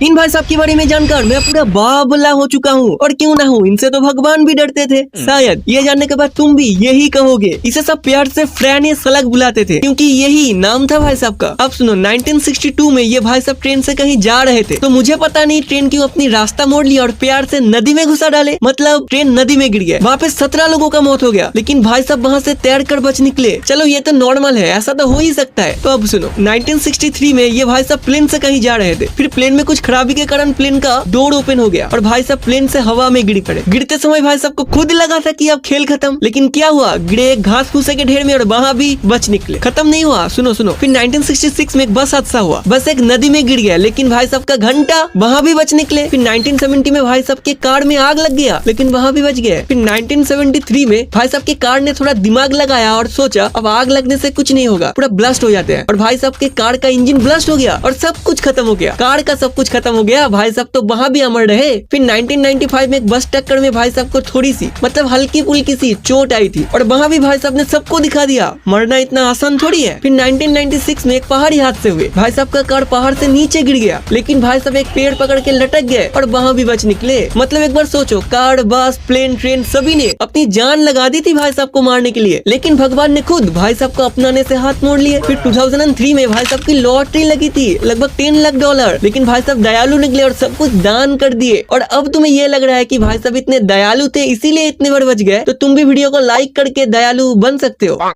इन भाई साहब के बारे में जानकर मैं पूरा बावला हो चुका हूँ। और क्यों ना हूँ, इनसे तो भगवान भी डरते थे। शायद ये जानने के बाद तुम भी यही कहोगे। इसे सब प्यार से फ्रैनी सलग बुलाते थे, क्योंकि यही नाम था भाई साहब का। अब सुनो, 1962 में ये भाई साहब ट्रेन से कहीं जा रहे थे, तो मुझे पता नहीं ट्रेन क्यों अपनी रास्ता मोड़ लिया और प्यार से नदी में घुसा डाले। मतलब ट्रेन नदी में गिर गया। वहाँ पे 17 लोगों का मौत हो गया, लेकिन भाई साहब वहाँ से तैर कर बच निकले। चलो ये तो नॉर्मल है, ऐसा तो हो ही सकता है। तो अब सुनो, 1963 में ये भाई साहब प्लेन से कहीं जा रहे थे। फिर प्लेन में कुछ खराबी के कारण प्लेन का डोर ओपन हो गया और भाई साहब प्लेन से हवा में गिर पड़े। गिरते समय भाई साहब को खुद लगा था कि अब खेल खत्म, लेकिन क्या हुआ, गिरे एक घास फूसे के ढेर में और वहाँ भी बच निकले। खत्म नहीं हुआ, सुनो सुनो। फिर 1966 में एक बस हादसा हुआ। बस एक नदी में गिर गया, लेकिन भाई साहब का घंटा वहाँ भी बच निकले। फिर 1970 में भाई साहब के कार में आग लग गया, लेकिन वहाँ भी बच गए। फिर 1973 में भाई साहब के कार ने थोड़ा दिमाग लगाया और सोचा अब आग लगने से कुछ नहीं होगा, पूरा ब्लास्ट हो जाते हैं। और भाई साहब के कार का इंजन ब्लास्ट हो गया और सब कुछ खत्म हो गया। कार का सब कुछ खत्म हो गया, भाई साहब तो वहाँ भी अमर रहे। फिर 1995 में एक बस टक्कर में भाई साहब को थोड़ी सी, मतलब हल्की फुल्की सी चोट आई थी और वहाँ भी भाई साहब ने सबको दिखा दिया मरना इतना आसान थोड़ी है। फिर 1996 में एक पहाड़ी हादसे हुए। भाई साहब का कार पहाड़ से नीचे गिर गया, लेकिन भाई साहब एक पेड़ पकड़ के लटक गए और वहाँ भी बच निकले। मतलब एक बार सोचो, कार, बस, प्लेन, ट्रेन सभी ने अपनी जान लगा दी थी भाई साहब को मारने के लिए, लेकिन भगवान ने खुद भाई साहब को अपनाने से हाथ मोड़ लिए। फिर 2003 में भाई साहब की लॉटरी लगी थी लगभग $10 लाख, लेकिन भाई साहब दयालु निकले और सब कुछ दान कर दिए। और अब तुम्हें ये लग रहा है कि भाई साहब इतने दयालु थे इसीलिए इतने बार बच गए, तो तुम भी वीडियो को लाइक करके दयालु बन सकते हो।